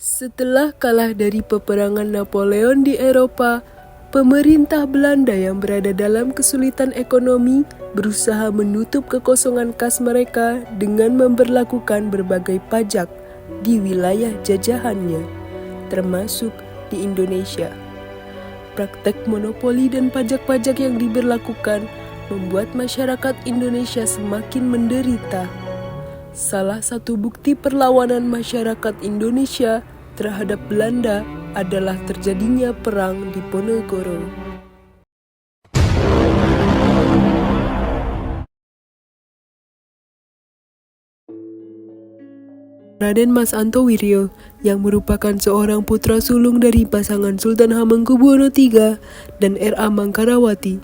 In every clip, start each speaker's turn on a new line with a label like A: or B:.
A: Setelah kalah dari peperangan Napoleon di Eropa, pemerintah Belanda yang berada dalam kesulitan ekonomi berusaha menutup kekosongan kas mereka dengan memberlakukan berbagai pajak di wilayah jajahannya, termasuk di Indonesia. Praktek monopoli dan pajak-pajak yang diberlakukan membuat masyarakat Indonesia semakin menderita. Salah satu bukti perlawanan masyarakat Indonesia terhadap Belanda adalah terjadinya perang di Ponorogo. Raden Mas Antowiryo yang merupakan seorang putra sulung dari pasangan Sultan Hamengkubuwono III dan R.A. Mangkarawati.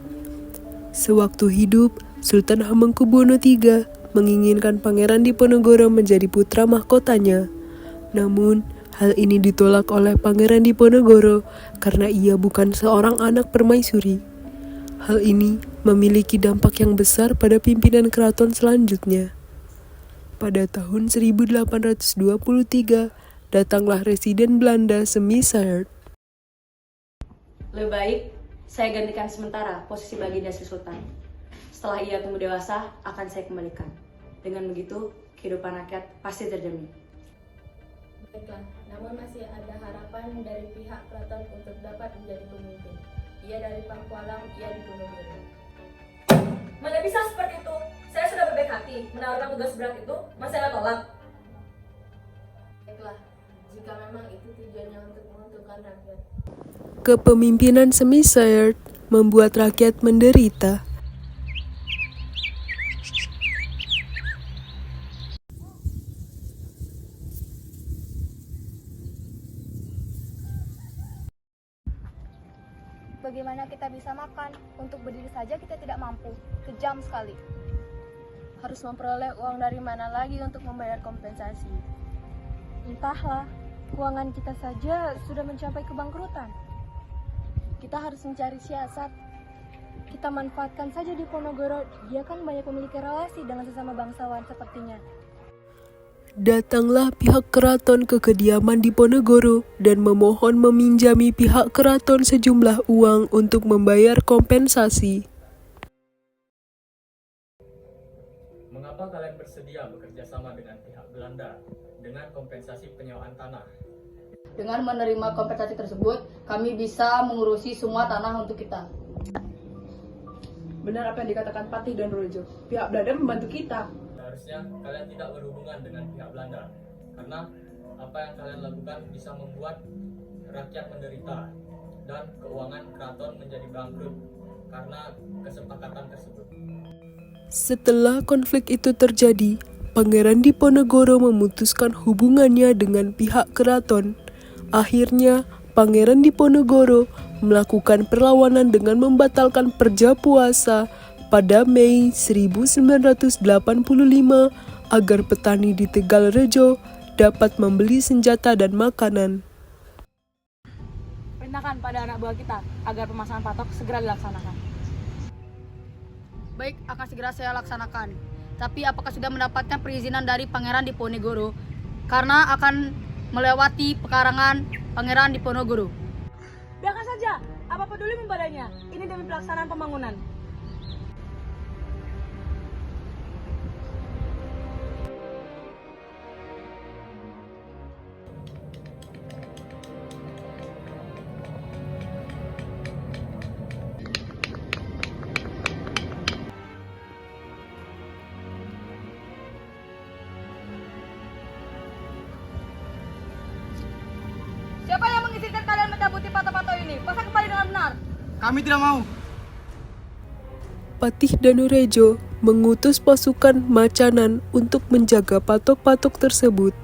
A: Sewaktu hidup, Sultan Hamengkubuwono III menginginkan Pangeran Diponegoro menjadi putra mahkotanya. Namun, hal ini ditolak oleh Pangeran Diponegoro karena ia bukan seorang anak permaisuri. Hal ini memiliki dampak yang besar pada pimpinan keraton selanjutnya. Pada tahun 1823, datanglah residen Belanda Semiesaert.
B: Lebih baik saya gantikan sementara posisi Baginda Sri Sultan. Setelah ia tumbuh dewasa, akan saya kembalikan. Dengan begitu, kehidupan rakyat pasti terjamin.
C: Baiklah, namun masih ada harapan dari pihak keraton untuk dapat menjadi pemimpin. Ia dari Pakualam, ia di Ponorogo.
D: Mana bisa seperti itu? Saya sudah berbaik hati menawarkan tugas berat itu, masih Anda tolak.
C: Baiklah, jika memang itu tujuannya untuk menguntungkan rakyat.
A: Kepemimpinan Semiesaert membuat rakyat menderita.
E: Bagaimana kita bisa makan? Untuk berdiri saja kita tidak mampu. Kejam sekali.
C: Harus memperoleh uang dari mana lagi untuk membayar kompensasi?
E: Entahlah, keuangan kita saja sudah mencapai kebangkrutan. Kita harus mencari siasat. Kita manfaatkan saja di Ponorogo, dia kan banyak memiliki relasi dengan sesama bangsawan sepertinya.
A: Datanglah pihak keraton ke kediaman di Ponorogo dan memohon meminjami pihak keraton sejumlah uang untuk membayar kompensasi.
F: Mengapa kalian bersedia bekerja sama dengan pihak Belanda dengan kompensasi penyewaan tanah?
B: Dengan menerima kompensasi tersebut, kami bisa mengurusi semua tanah untuk kita.
D: Benar apa yang dikatakan Patih dan Rojo. Pihak Belanda membantu kita.
F: Seharusnya kalian tidak berhubungan dengan pihak Belanda, karena apa yang kalian lakukan bisa membuat rakyat menderita dan keuangan keraton menjadi bangkrut karena kesepakatan tersebut.
A: Setelah konflik itu terjadi, Pangeran Diponegoro memutuskan hubungannya dengan pihak keraton. Akhirnya, Pangeran Diponegoro melakukan perlawanan dengan membatalkan perjapuasa pada Mei 1985 agar petani di Tegalrejo dapat membeli senjata dan makanan.
D: Perintahkan pada anak buah kita agar pemasangan patok segera dilaksanakan.
B: Baik, akan segera saya laksanakan. Tapi apakah sudah mendapatkan perizinan dari Pangeran Diponegoro? Karena akan melewati pekarangan Pangeran Diponegoro.
D: Biarkan saja, apa peduli membadanya? Ini demi pelaksanaan pembangunan.
B: Siapa yang mengizinkan kalian mencabuti patok-patok ini? Pasang kembali dengan benar.
G: Kami tidak mau.
A: Patih Danurejo mengutus pasukan Macanan untuk menjaga patok-patok tersebut.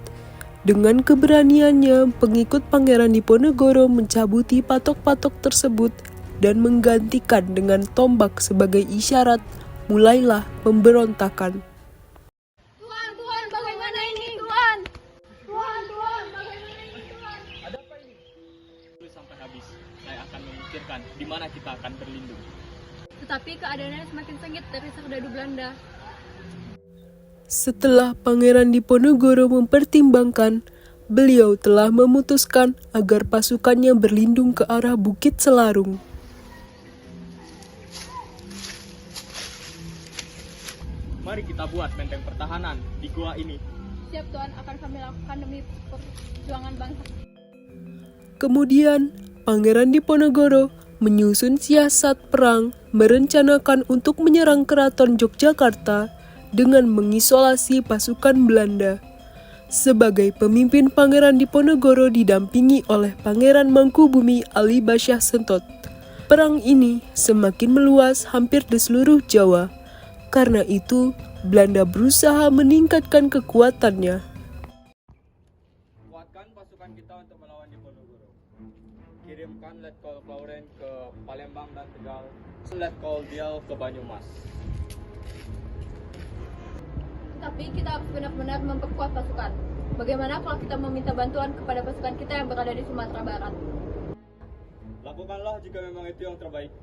A: Dengan keberaniannya, pengikut Pangeran Diponegoro mencabuti patok-patok tersebut dan menggantikan dengan tombak sebagai isyarat mulailah pemberontakan.
E: Tuan, bagaimana ini, Tuan? Tuan, bagaimana ini, Tuan?
F: Ada apa ini? Dulu sampai habis, saya akan memikirkan di mana kita akan berlindung.
E: Tetapi keadaannya semakin sengit dari serdadu Belanda.
A: Setelah Pangeran Diponegoro mempertimbangkan, beliau telah memutuskan agar pasukannya berlindung ke arah Bukit Selarung.
F: Mari kita buat benteng pertahanan di gua ini.
E: Siap Tuan, akan kami lakukan demi perjuangan bangsa.
A: Kemudian, Pangeran Diponegoro menyusun siasat perang merencanakan untuk menyerang keraton Yogyakarta dengan mengisolasi pasukan Belanda. Sebagai pemimpin Pangeran Diponegoro didampingi oleh Pangeran Mangkubumi Ali Basyah Sentot. Perang ini semakin meluas hampir di seluruh Jawa. Karena itu, Belanda berusaha meningkatkan kekuatannya.
F: Kuatkan pasukan kita untuk melawan Diponegoro. Kirimkan Letkol Klauren ke Palembang dan Tegal, Letkol Dial ke Banyumas.
E: Tapi kita harus benar-benar memperkuat pasukan. Bagaimana kalau kita meminta bantuan kepada pasukan kita yang berada di Sumatera Barat?
F: Lakukanlah jika memang itu yang terbaik.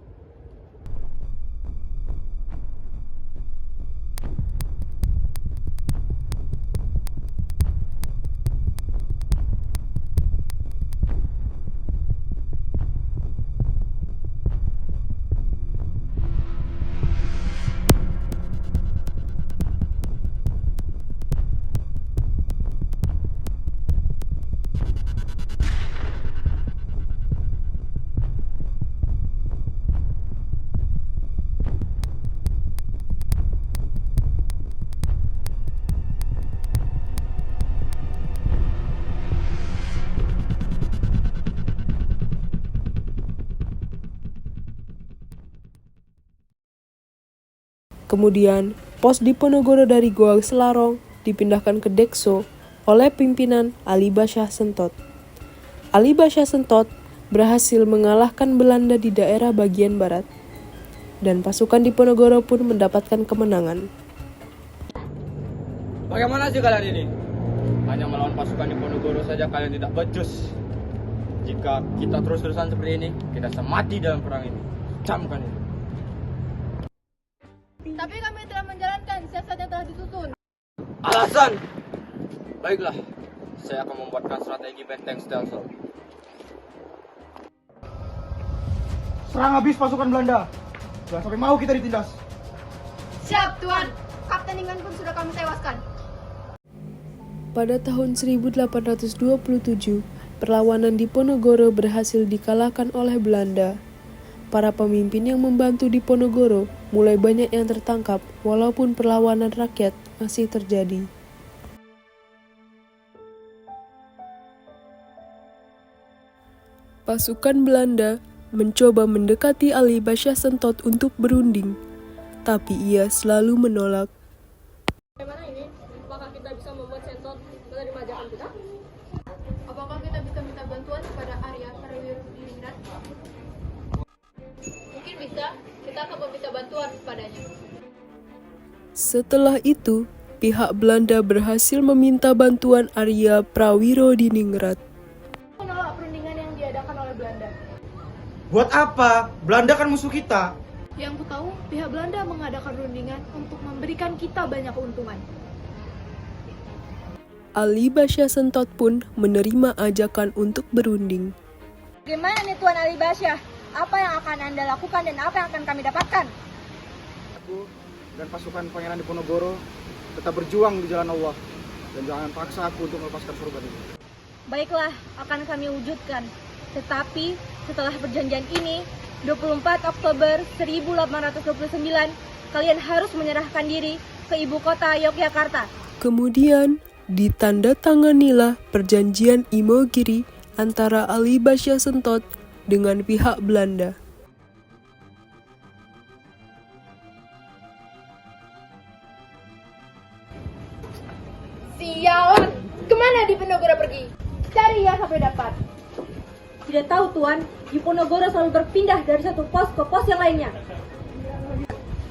A: Kemudian, pos Diponegoro dari Goa Selarong dipindahkan ke Dekso oleh pimpinan Ali Basyah Sentot. Ali Basyah Sentot berhasil mengalahkan Belanda di daerah bagian barat, dan pasukan Diponegoro pun mendapatkan kemenangan.
F: Bagaimana sih kalian ini? Hanya melawan pasukan Diponegoro saja kalian tidak becus. Jika kita terus-terusan seperti ini, kita bisa mati dalam perang ini. Camkan ini.
E: Tapi kami telah menjalankan siasat yang telah disusun.
F: Alasan? Baiklah, saya akan membuatkan strategi benteng Stelsel.
G: Serang habis pasukan Belanda. Jangan sampai mau kita ditindas.
E: Siap Tuan, Kapten Ingan pun sudah kami tewaskan.
A: Pada tahun 1827, perlawanan Diponegoro berhasil dikalahkan oleh Belanda. Para pemimpin yang membantu Diponegoro mulai banyak yang tertangkap walaupun perlawanan rakyat masih terjadi. Pasukan Belanda mencoba mendekati Ali Basyah Sentot untuk berunding, tapi ia selalu menolak.
E: Bagaimana ini? Apakah kita bisa membuat Sentot menerima ajakan kita? Apakah kita bisa minta bantuan kepada Arya Perwira Diningrat? Mungkin bisa, kita akan meminta bantuan kepadanya.
A: Setelah itu, pihak Belanda berhasil meminta bantuan Arya Prawiro Diningrat.
E: Menolak perundingan yang diadakan oleh Belanda.
G: Buat apa? Belanda kan musuh kita.
E: Yang ku tahu, pihak Belanda mengadakan perundingan untuk memberikan kita banyak keuntungan.
A: Ali Basyah Sentot pun menerima ajakan untuk berunding.
E: Bagaimana nih Tuan Ali Basyah? Apa yang akan Anda lakukan dan apa yang akan kami dapatkan?
G: Aku dan pasukan Pangeran Diponegoro tetap berjuang di jalan Allah. Dan jangan paksa aku untuk melepaskan surga ini.
E: Baiklah, akan kami wujudkan. Tetapi setelah perjanjian ini, 24 Oktober 1829, kalian harus menyerahkan diri ke ibu kota Yogyakarta.
A: Kemudian, ditandatanganilah perjanjian Imogiri antara Ali Basyah Sentot dengan pihak Belanda.
E: Sialan! Kemana Diponegoro pergi? Cari ya sampai dapat. Tidak tahu Tuan, Diponegoro selalu berpindah dari satu pos ke pos yang lainnya.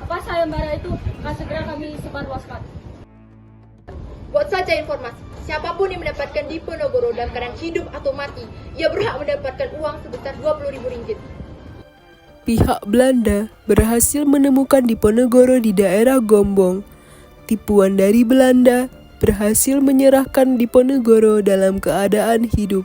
E: Apa sayembara itu akan segera kami sebarluaskan. Buat saja informasi, siapapun yang mendapatkan Diponegoro dalam keadaan hidup atau mati, ia berhak mendapatkan uang sebesar 20.000 ringgit.
A: Pihak Belanda berhasil menemukan Diponegoro di daerah Gombong. Tipuan dari Belanda berhasil menyerahkan Diponegoro dalam keadaan hidup.